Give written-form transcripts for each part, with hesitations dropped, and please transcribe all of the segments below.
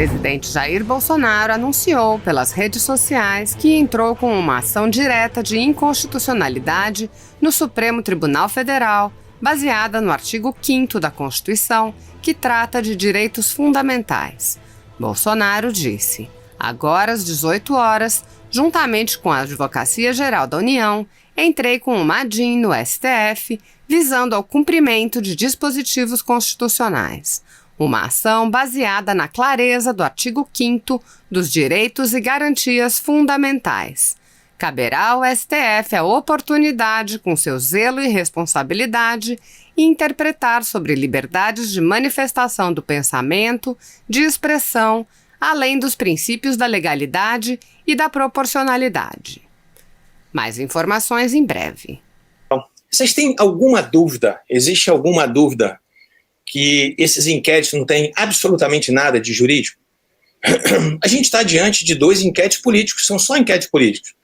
presidente Jair Bolsonaro anunciou pelas redes sociais que entrou com uma ação direta de inconstitucionalidade no Supremo Tribunal Federal, baseada no artigo 5º da Constituição, que trata de direitos fundamentais. Bolsonaro disse: agora às 18 horas, juntamente com a Advocacia Geral da União, entrei com uma ADIM no STF, visando ao cumprimento de dispositivos constitucionais. Uma ação baseada na clareza do artigo 5º dos direitos e garantias fundamentais. Caberá ao STF a oportunidade, com seu zelo e responsabilidade, interpretar sobre liberdades de manifestação do pensamento, de expressão, além dos princípios da legalidade e da proporcionalidade. Mais informações em breve. Vocês têm alguma dúvida? Existe alguma dúvida que esses inquéritos não têm absolutamente nada de jurídico? A gente está diante de 2 inquéritos políticos, são só inquéritos políticos.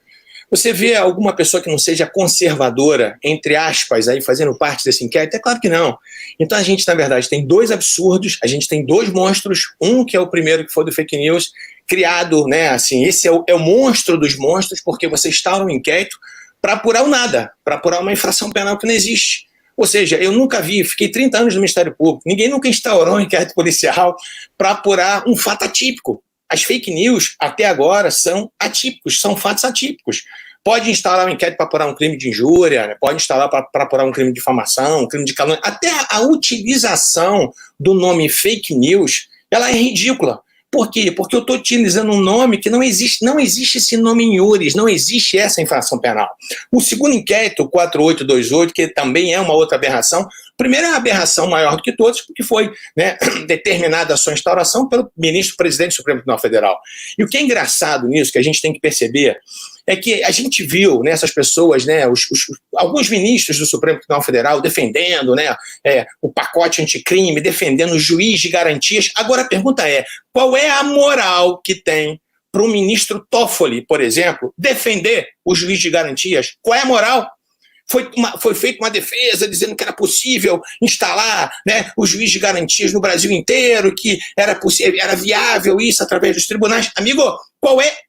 Você vê alguma pessoa que não seja conservadora, entre aspas, aí fazendo parte desse inquérito? É claro que não. Então a gente, na verdade, tem 2 absurdos, a gente tem 2 monstros, um que é o primeiro que foi do fake news, criado, né, assim, esse é o monstro dos monstros, porque você instaura um inquérito para apurar o nada, para apurar uma infração penal que não existe. Ou seja, eu nunca vi, fiquei 30 anos no Ministério Público, ninguém nunca instaurou um inquérito policial para apurar um fato atípico. As fake news, até agora, são atípicos, são fatos atípicos. Pode instaurar um inquérito para apurar um crime de injúria, né? Pode instaurar para apurar um crime de difamação, um crime de calúnia. Até a utilização do nome fake news, ela é ridícula. Por quê? Porque eu estou utilizando um nome que não existe esse nome em iures, não existe essa infração penal. O segundo inquérito, o 4828, que também é uma outra aberração, primeiro é uma aberração maior do que todos, porque foi, né, determinada a sua instauração pelo ministro-presidente do Supremo Tribunal Federal. E o que é engraçado nisso, que a gente tem que perceber, é que a gente viu, né, essas pessoas, né, alguns ministros do Supremo Tribunal Federal defendendo, né, o pacote anticrime, defendendo o juiz de garantias. Agora a pergunta é, qual é a moral que tem para o ministro Toffoli, por exemplo, defender o juiz de garantias? Qual é a moral? Foi feita uma defesa dizendo que era possível instalar, né, o juiz de garantias no Brasil inteiro, que era viável isso através dos tribunais. Amigo,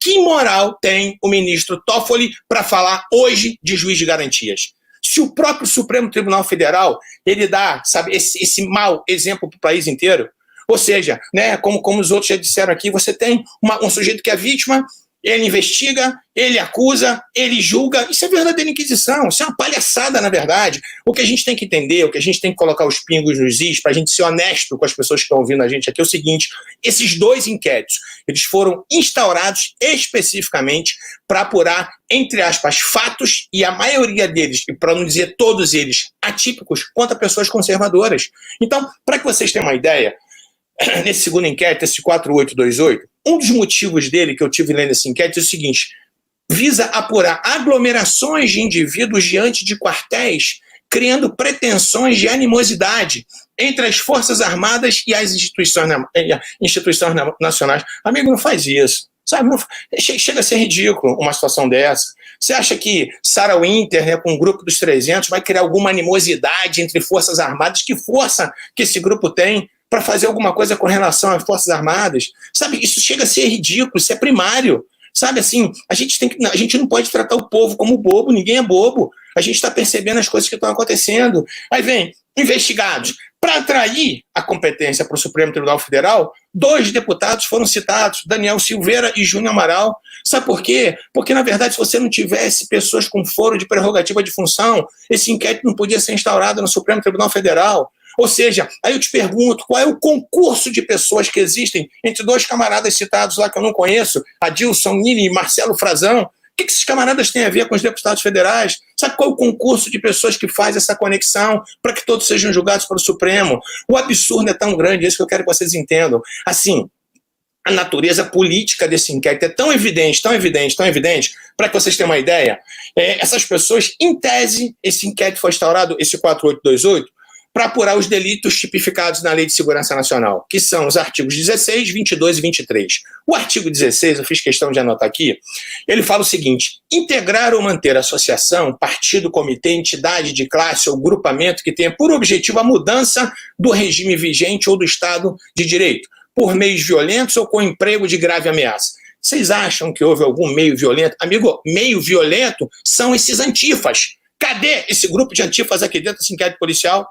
que moral tem o ministro Toffoli para falar hoje de juiz de garantias? Se o próprio Supremo Tribunal Federal ele dá, sabe, esse mau exemplo para o país inteiro, ou seja, né, como os outros já disseram aqui, você tem um sujeito que é vítima, ele investiga, ele acusa, ele julga. Isso é verdadeira inquisição, isso é uma palhaçada, na verdade. O que a gente tem que entender, o que a gente tem que colocar os pingos nos is, para a gente ser honesto com as pessoas que estão ouvindo a gente aqui, é o seguinte: esses 2 inquéritos, eles foram instaurados especificamente para apurar, entre aspas, fatos, e a maioria deles, e para não dizer todos eles, atípicos, contra pessoas conservadoras. Então, para que vocês tenham uma ideia, nesse segundo inquérito, esse 4828, um dos motivos dele que eu tive lendo esse inquérito é o seguinte: visa apurar aglomerações de indivíduos diante de quartéis, criando pretensões de animosidade entre as Forças Armadas e as instituições nacionais. Amigo, não faz isso. Sabe, chega a ser ridículo uma situação dessa. Você acha que Sarah Winter, né, com o grupo dos 300, vai criar alguma animosidade entre Forças Armadas? Que força que esse grupo tem para fazer alguma coisa com relação às Forças Armadas? Sabe, isso chega a ser ridículo, isso é primário. Sabe, assim, a gente não pode tratar o povo como bobo, ninguém é bobo. A gente está percebendo as coisas que estão acontecendo. Aí vem, investigados. Para atrair a competência para o Supremo Tribunal Federal, 2 deputados foram citados, Daniel Silveira e Júnior Amaral. Sabe por quê? Porque, na verdade, se você não tivesse pessoas com foro de prerrogativa de função, esse inquérito não podia ser instaurado no Supremo Tribunal Federal. Ou seja, aí eu te pergunto, qual é o concurso de pessoas que existem entre 2 camaradas citados lá que eu não conheço, Adilson Nini e Marcelo Frazão? O que esses camaradas têm a ver com os deputados federais? Sabe qual é o concurso de pessoas que faz essa conexão para que todos sejam julgados pelo Supremo? O absurdo é tão grande, é isso que eu quero que vocês entendam. Assim, a natureza política desse inquérito é tão evidente, para que vocês tenham uma ideia, essas pessoas, em tese, esse inquérito foi instaurado, esse 4828, para apurar os delitos tipificados na Lei de Segurança Nacional, que são os artigos 16, 22 e 23. O artigo 16, eu fiz questão de anotar aqui, ele fala o seguinte: integrar ou manter associação, partido, comitê, entidade de classe ou grupamento que tenha por objetivo a mudança do regime vigente ou do Estado de Direito, por meios violentos ou com emprego de grave ameaça. Vocês acham que houve algum meio violento? Amigo, meio violento são esses antifas. Cadê esse grupo de antifas aqui dentro desse inquérito policial?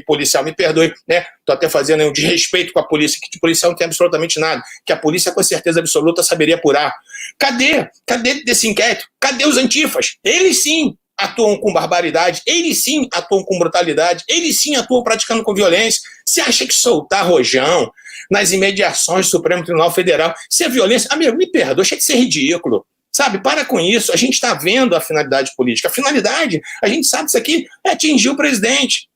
Policial, me perdoe, né? Estou até fazendo um desrespeito com a polícia, que de policial não tem absolutamente nada, que a polícia com certeza absoluta saberia apurar. Cadê? Cadê desse inquérito? Cadê os antifas? Eles sim atuam com barbaridade, eles sim atuam com brutalidade, eles sim atuam praticando com violência. Você acha que soltar rojão nas imediações do Supremo Tribunal Federal, se é violência? Amigo, me perdoa, achei que isso é ridículo. Sabe, para com isso, a gente está vendo a finalidade política. A finalidade, a gente sabe isso aqui, é atingir o presidente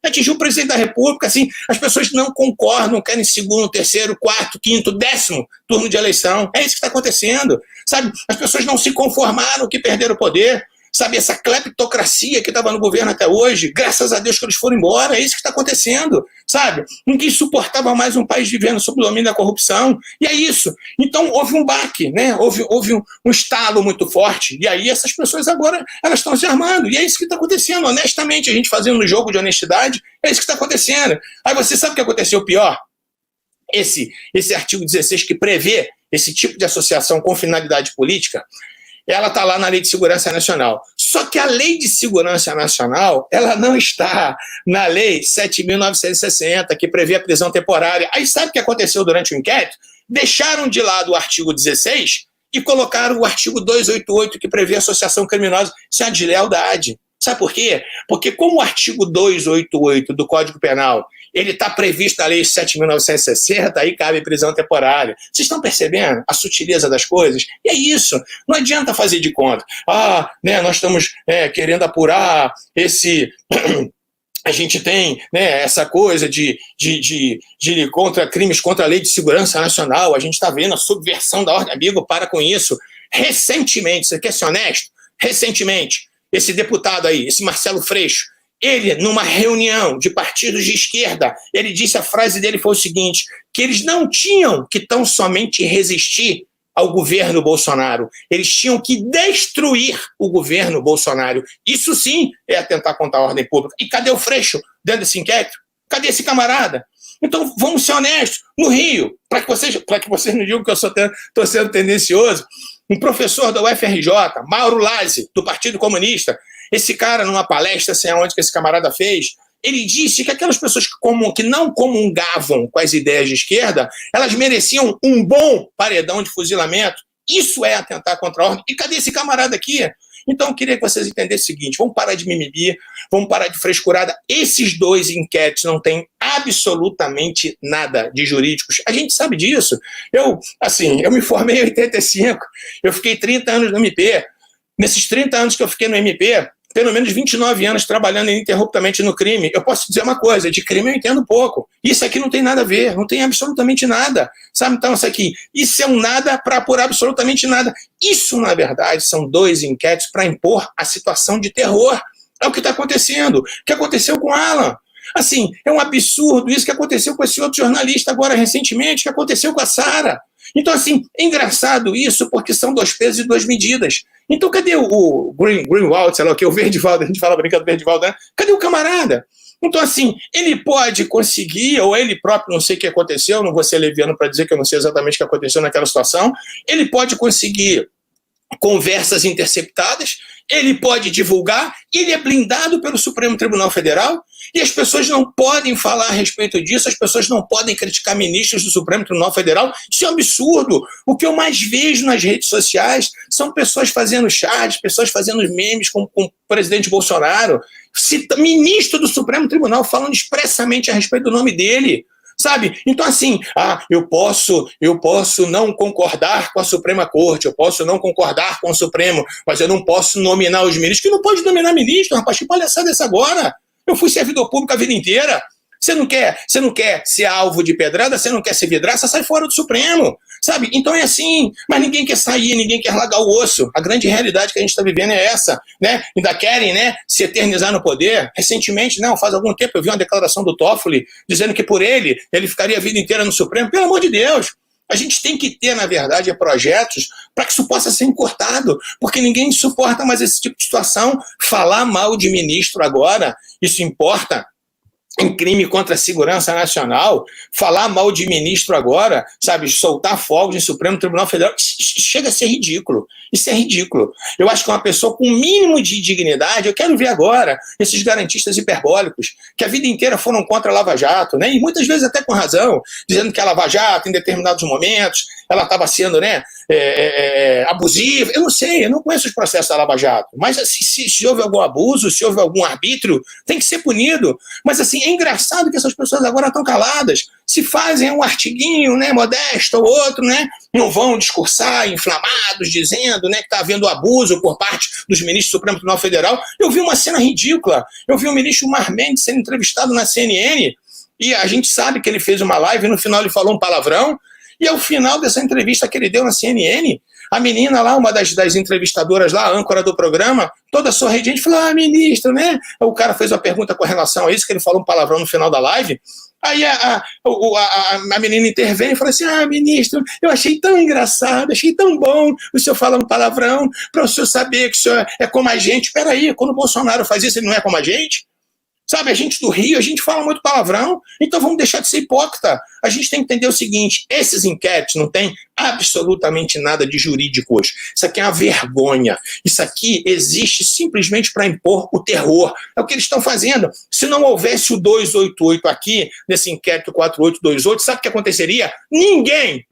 da República, assim, as pessoas não concordam, querem segundo, terceiro, quarto, quinto, 10º turno de eleição, é isso que está acontecendo, sabe, as pessoas não se conformaram que perderam o poder, sabe, essa cleptocracia que estava no governo até hoje, graças a Deus que eles foram embora, é isso que está acontecendo, sabe? Ninguém suportava mais um país vivendo sob o domínio da corrupção, e é isso. Então houve um baque, né? Houve um estalo muito forte, e aí essas pessoas agora, elas estão se armando, e é isso que está acontecendo, honestamente, a gente fazendo um jogo de honestidade, é isso que está acontecendo. Aí você sabe o que aconteceu pior? Esse artigo 16 que prevê esse tipo de associação com finalidade política, ela está lá na Lei de Segurança Nacional. Só que a Lei de Segurança Nacional, ela não está na Lei 7.960, que prevê a prisão temporária. Aí sabe o que aconteceu durante o inquérito? Deixaram de lado o artigo 16 e colocaram o artigo 288, que prevê associação criminosa. Isso é uma deslealdade. Sabe por quê? Porque como o artigo 288 do Código Penal, ele está previsto na Lei 7.960, aí cabe prisão temporária. Vocês estão percebendo a sutileza das coisas? E é isso, não adianta fazer de conta. Nós estamos querendo apurar esse... A gente tem, né, essa coisa de contra crimes contra a Lei de Segurança Nacional, a gente está vendo a subversão da ordem. Amigo, para com isso. Recentemente, você quer ser honesto? Recentemente, esse deputado aí, esse Marcelo Freixo, ele, numa reunião de partidos de esquerda, ele disse, a frase dele foi o seguinte, que eles não tinham que tão somente resistir ao governo Bolsonaro, eles tinham que destruir o governo Bolsonaro. Isso sim é atentar contra a ordem pública. E cadê o Freixo dentro desse inquérito? Cadê esse camarada? Então, vamos ser honestos. No Rio, para que vocês não digam que eu estou sendo tendencioso, um professor da UFRJ, Mauro Lazzi, do Partido Comunista, esse cara, numa palestra, sei aonde que esse camarada fez, ele disse que aquelas pessoas que não comungavam com as ideias de esquerda, elas mereciam um bom paredão de fuzilamento. Isso é atentar contra a ordem. E cadê esse camarada aqui? Então, eu queria que vocês entendessem o seguinte, vamos parar de mimimi, vamos parar de frescurada. Esses dois inquéritos não têm absolutamente nada de jurídicos. A gente sabe disso. Eu me formei em 85, eu fiquei 30 anos no MP. Nesses 30 anos que eu fiquei no MP, pelo menos 29 anos trabalhando ininterruptamente no crime. Eu posso dizer uma coisa, de crime eu entendo pouco. Isso aqui não tem nada a ver, não tem absolutamente nada. Sabe, então isso é um nada para apurar absolutamente nada. Isso, na verdade, são dois inquéritos para impor a situação de terror. É o que está acontecendo. O que aconteceu com Alan? Assim, é um absurdo isso que aconteceu com esse outro jornalista agora recentemente, que aconteceu com a Sara. Então, assim, é engraçado isso porque são dois pesos e duas medidas. Então, cadê o Greenwald, sei lá o que, o Verdivaldo, a gente fala brincando do Verdivaldo, né? Cadê o camarada? Então, assim, ele pode conseguir, ou ele próprio, não sei o que aconteceu, não vou ser leviano para dizer que eu não sei exatamente o que aconteceu naquela situação, ele pode conseguir conversas interceptadas, ele pode divulgar, ele é blindado pelo Supremo Tribunal Federal, e as pessoas não podem falar a respeito disso, as pessoas não podem criticar ministros do Supremo Tribunal Federal. Isso é um absurdo. O que eu mais vejo nas redes sociais são pessoas fazendo chats, pessoas fazendo memes com o presidente Bolsonaro, ministro do Supremo Tribunal falando expressamente a respeito do nome dele. Sabe? Então, assim, eu posso não concordar com a Suprema Corte, eu posso não concordar com o Supremo, mas eu não posso nominar os ministros. Que não pode nominar ministro, rapaz, que palhaçada é essa agora? Eu fui servidor público a vida inteira. Você não quer ser alvo de pedrada, você não quer ser vidraça, sai fora do Supremo, sabe? Então é assim, mas ninguém quer sair, ninguém quer largar o osso. A grande realidade que a gente está vivendo é essa, né? Ainda querem, né, se eternizar no poder. Recentemente, não, faz algum tempo eu vi uma declaração do Toffoli dizendo que por ele ficaria a vida inteira no Supremo. Pelo amor de Deus! A gente tem que ter, na verdade, projetos para que isso possa ser encurtado, porque ninguém suporta mais esse tipo de situação. Falar mal de ministro agora, isso importa? em crime contra a segurança nacional, falar mal de ministro agora, sabe, soltar fogos em Supremo Tribunal Federal, chega a ser ridículo. Isso é ridículo. Eu acho que uma pessoa com o mínimo de dignidade, eu quero ver agora esses garantistas hiperbólicos, que a vida inteira foram contra a Lava Jato, né, e muitas vezes até com razão, dizendo que a Lava Jato, em determinados momentos, ela estava sendo, né, abusiva. Eu não sei, eu não conheço os processos da Lava Jato, mas assim, se houve algum abuso, se houve algum arbítrio, tem que ser punido. Mas assim, é engraçado que essas pessoas agora estão caladas, se fazem um artiguinho, né, modesto ou outro, né, não vão discursar inflamados, dizendo, né, que está havendo abuso por parte dos ministros do Supremo Tribunal Federal. Eu vi uma cena ridícula, eu vi o ministro Mar Mendes sendo entrevistado na CNN, e a gente sabe que ele fez uma live e no final ele falou um palavrão, e ao final dessa entrevista que ele deu na CNN, a menina lá, uma das entrevistadoras lá, a âncora do programa, toda sorridente, falou, ministro, né? O cara fez uma pergunta com relação a isso, que ele falou um palavrão no final da live. Aí a menina intervém e fala assim, ministro, eu achei tão engraçado, achei tão bom o senhor falar um palavrão, para o senhor saber que o senhor é como a gente. Peraí, quando o Bolsonaro faz isso, ele não é como a gente? Sabe, a gente do Rio, a gente fala muito palavrão, então vamos deixar de ser hipócrita. A gente tem que entender o seguinte, esses inquéritos não têm absolutamente nada de jurídico hoje. Isso aqui é uma vergonha. Isso aqui existe simplesmente para impor o terror. É o que eles estão fazendo. Se não houvesse o 288 aqui, nesse inquérito 4828, sabe o que aconteceria? Ninguém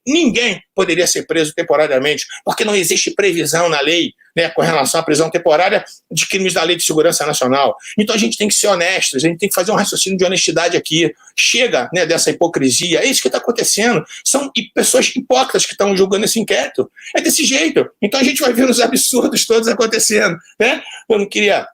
poderia ser preso temporariamente, porque não existe previsão na lei, né, com relação à prisão temporária de crimes da Lei de Segurança Nacional. Então a gente tem que ser honesto, a gente tem que fazer um raciocínio de honestidade aqui. Chega, né, dessa hipocrisia. É isso que está acontecendo. São pessoas hipócritas que estão julgando esse inquérito. É desse jeito. Então a gente vai ver os absurdos todos acontecendo, né? Eu não queria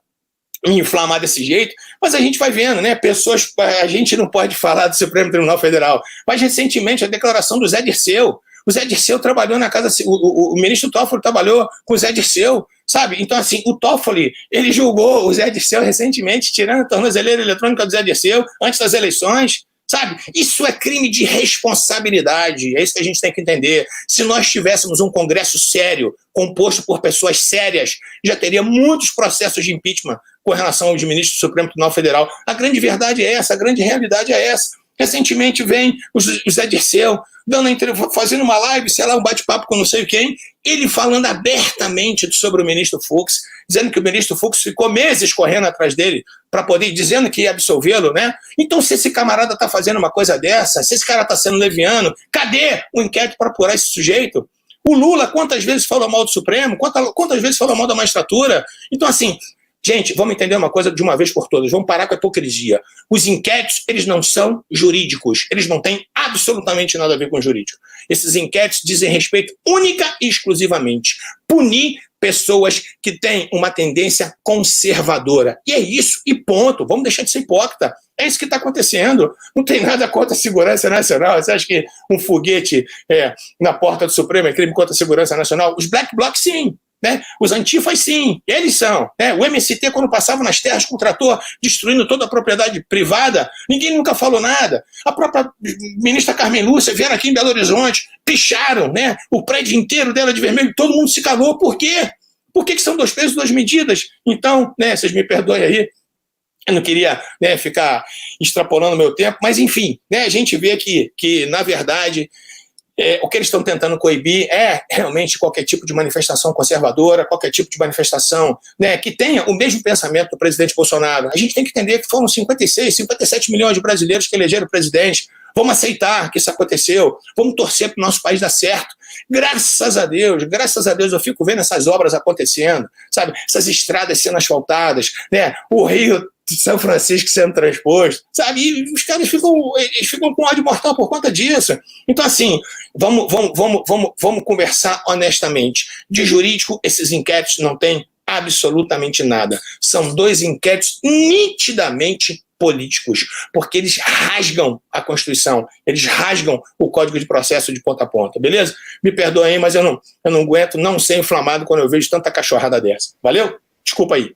me inflamar desse jeito, mas a gente vai vendo, né? Pessoas, a gente não pode falar do Supremo Tribunal Federal, mas recentemente a declaração do Zé Dirceu. O Zé Dirceu trabalhou na casa, o ministro Toffoli trabalhou com o Zé Dirceu, sabe? Então, assim, o Toffoli, ele julgou o Zé Dirceu recentemente, tirando a tornozeleira eletrônica do Zé Dirceu antes das eleições, sabe? Isso é crime de responsabilidade, é isso que a gente tem que entender. Se nós tivéssemos um Congresso sério, composto por pessoas sérias, já teria muitos processos de impeachment com relação aos ministros do Supremo Tribunal Federal. A grande verdade é essa, a grande realidade é essa. Recentemente vem o Zé Dirceu fazendo uma live, sei lá, um bate-papo com não sei quem, ele falando abertamente sobre o ministro Fux, dizendo que o ministro Fux ficou meses correndo atrás dele para poder, dizendo que ia absolvê-lo, né? Então, se esse camarada está fazendo uma coisa dessa, se esse cara está sendo leviano, cadê o inquérito para apurar esse sujeito? O Lula, quantas vezes falou mal do Supremo? Quantas vezes falou mal da magistratura? Então, assim, gente, vamos entender uma coisa de uma vez por todas, vamos parar com a hipocrisia. Os inquéritos, eles não são jurídicos, eles não têm absolutamente nada a ver com jurídico. Esses inquéritos dizem respeito única e exclusivamente punir pessoas que têm uma tendência conservadora. E é isso, e ponto. Vamos deixar de ser hipócrita. É isso que está acontecendo. Não tem nada contra a segurança nacional. Você acha que um foguete na porta do Supremo é crime contra a segurança nacional? Os black blocs, sim. Né? Os antifas, sim, eles são. Né? O MST, quando passava nas terras com o trator, destruindo toda a propriedade privada, ninguém nunca falou nada. A própria ministra Carmen Lúcia vieram aqui em Belo Horizonte, picharam, né, o prédio inteiro dela de vermelho, todo mundo se calou. Por quê? Por que são 2 pesos, 2 medidas? Então, né, vocês me perdoem aí, eu não queria, né, ficar extrapolando o meu tempo, mas enfim, né, a gente vê que na verdade, o que eles estão tentando coibir é realmente qualquer tipo de manifestação conservadora, qualquer tipo de manifestação, né, que tenha o mesmo pensamento do presidente Bolsonaro. A gente tem que entender que foram 56, 57 milhões de brasileiros que elegeram o presidente. Vamos aceitar que isso aconteceu, vamos torcer para o nosso país dar certo. Graças a Deus, eu fico vendo essas obras acontecendo, sabe? Essas estradas sendo asfaltadas, né? O Rio de São Francisco sendo transposto, sabe? E os caras ficam com ódio mortal por conta disso. Então, assim, vamos conversar honestamente. De jurídico, esses inquéritos não têm absolutamente nada. São 2 inquéritos nitidamente políticos, porque eles rasgam a Constituição, eles rasgam o Código de Processo de ponta a ponta, beleza? Me perdoem, mas eu não aguento não ser inflamado quando eu vejo tanta cachorrada dessa. Valeu? Desculpa aí.